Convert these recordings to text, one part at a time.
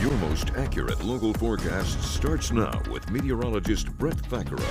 Your most accurate local forecast starts now with meteorologist Brett Thackeray.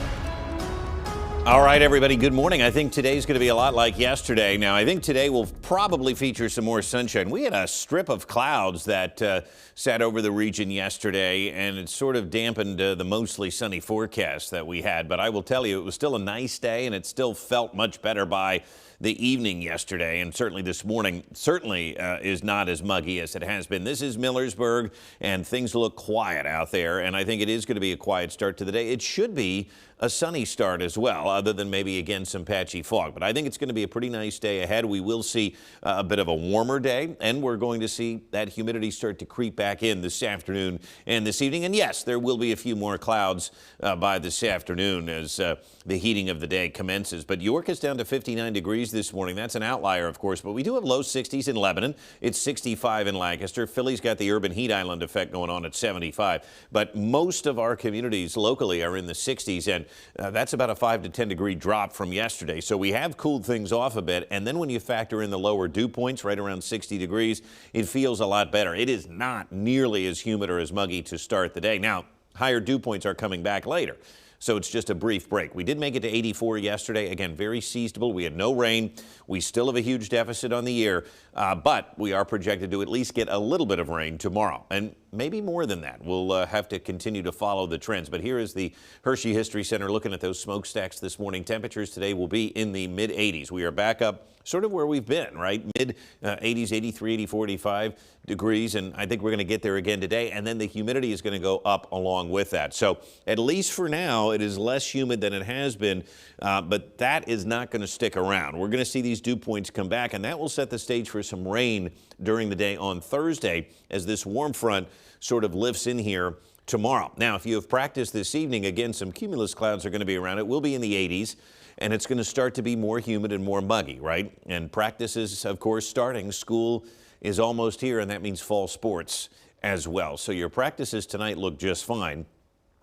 All right, everybody, good morning. I think today's going to be a lot like yesterday. Now, I think today will probably feature some more sunshine. We had a strip of clouds that sat over the region yesterday, and it sort of dampened the mostly sunny forecast that we had. But I will tell you, it was still a nice day, and it still felt much better by the evening yesterday, and certainly this morning is not as muggy as it has been. This is Millersburg, and things look quiet out there, and I think it is going to be a quiet start to the day. It should be a sunny start as well, other than maybe, again, some patchy fog. But I think it's going to be a pretty nice day ahead. We will see a bit of a warmer day, and we're going to see that humidity start to creep back in this afternoon and this evening. And yes, there will be a few more clouds by this afternoon as the heating of the day commences. But York is down to 59 degrees this morning. That's an outlier, of course, but we do have low 60s in Lebanon. It's 65 in Lancaster. Philly's got the urban heat island effect going on at 75. But most of our communities locally are in the 60s, and that's about a 5 to 10 degree drop from yesterday. So we have cooled things off a bit. And then when you factor in the lower dew points, right around 60 degrees, it feels a lot better. It is not nearly as humid or as muggy to start the day. Now, higher dew points are coming back later, so it's just a brief break. We did make it to 84 yesterday. Again, very seasonable. We had no rain. We still have a huge deficit on the year, but we are projected to at least get a little bit of rain tomorrow, and maybe more than that. We'll have to continue to follow the trends. But here is the Hershey History Center looking at those smokestacks this morning. Temperatures today will be in the mid-80s. We are back up sort of where we've been, right? Mid-80s, 83, 84, 85 degrees, and I think we're going to get there again today. And then the humidity is going to go up along with that. So at least for now, it is less humid than it has been, but that is not going to stick around. We're going to see these dew points come back, and that will set the stage for some rain during the day on Thursday as this warm front sort of lifts in here tomorrow. Now, if you have practiced this evening, again, some cumulus clouds are going to be around. It will be in the 80s. And it's going to start to be more humid and more muggy, right? And practice is, of course, starting. School is almost here, and that means fall sports as well. So your practices tonight look just fine.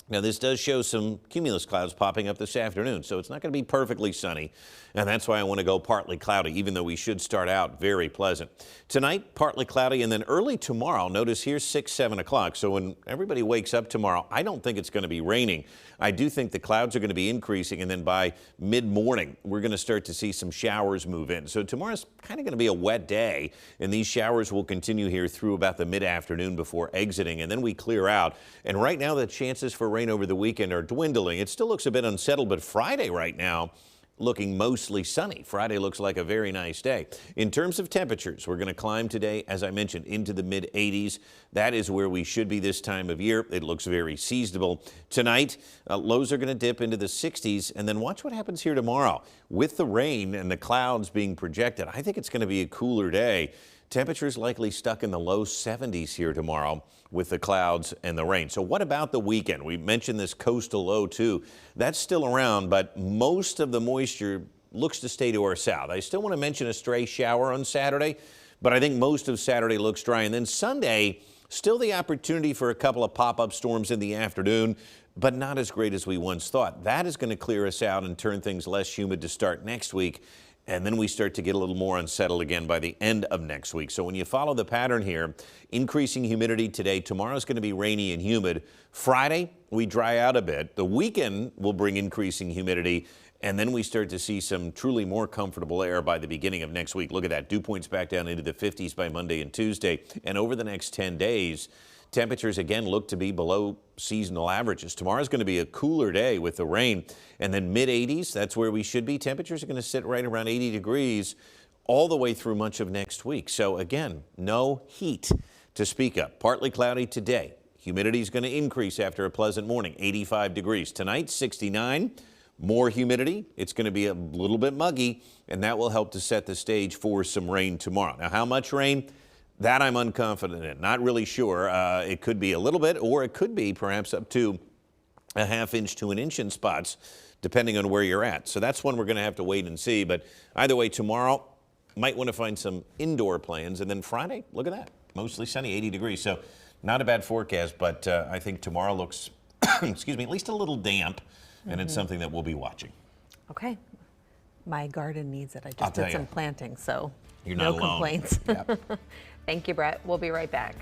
Now, this does show some cumulus clouds popping up this afternoon, so it's not going to be perfectly sunny, and that's why I want to go partly cloudy, even though we should start out very pleasant. Tonight, partly cloudy, and then early tomorrow, notice here's 6, 7 o'clock, so when everybody wakes up tomorrow, I don't think it's going to be raining. I do think the clouds are going to be increasing, and then by mid-morning, we're going to start to see some showers move in. So tomorrow's kind of going to be a wet day, and these showers will continue here through about the mid-afternoon before exiting, and then we clear out. And right now, the chances for rain over the weekend are dwindling. It still looks a bit unsettled, but Friday right now looking mostly sunny. Friday looks like a very nice day. In terms of temperatures, we're going to climb today, as I mentioned, into the mid-80s. That is where we should be this time of year. It looks very seasonable. Tonight, lows are going to dip into the 60s, and then watch what happens here tomorrow. With the rain and the clouds being projected, I think it's going to be a cooler day. Temperatures likely stuck in the low 70s here tomorrow with the clouds and the rain. So what about the weekend? We mentioned this coastal low too. That's still around, but most of the moisture looks to stay to our south. I still want to mention a stray shower on Saturday, but I think most of Saturday looks dry. And then Sunday, still the opportunity for a couple of pop-up storms in the afternoon, but not as great as we once thought. That is going to clear us out and turn things less humid to start next week. And then we start to get a little more unsettled again by the end of next week. So when you follow the pattern here, increasing humidity today. Tomorrow's going to be rainy and humid. Friday, we dry out a bit. The weekend will bring increasing humidity. And then we start to see some truly more comfortable air by the beginning of next week. Look at that. Dew points back down into the 50s by Monday and Tuesday. And over the next 10 days, temperatures again look to be below seasonal averages. Tomorrow's going to be a cooler day with the rain, and then mid-80s, that's where we should be. Temperatures are going to sit right around 80 degrees all the way through much of next week. So again, no heat to speak of. Partly cloudy today. Humidity is going to increase after a pleasant morning, 85 degrees. Tonight, 69. More humidity. It's going to be a little bit muggy, and that will help to set the stage for some rain tomorrow. Now, how much rain? That I'm unconfident in. Not really sure. It could be a little bit, or it could be perhaps up to a ½ inch to an inch in spots, depending on where you're at. So that's one we're going to have to wait and see. But either way, tomorrow, might want to find some indoor plans. And then Friday, look at that. Mostly sunny, 80 degrees. So not a bad forecast, but I think tomorrow looks, excuse me, at least a little damp. And it's something that we'll be watching. Okay. My garden needs it. I just did some planting, so you're not no alone. complaints. Yep. Thank you, Brett. We'll be right back.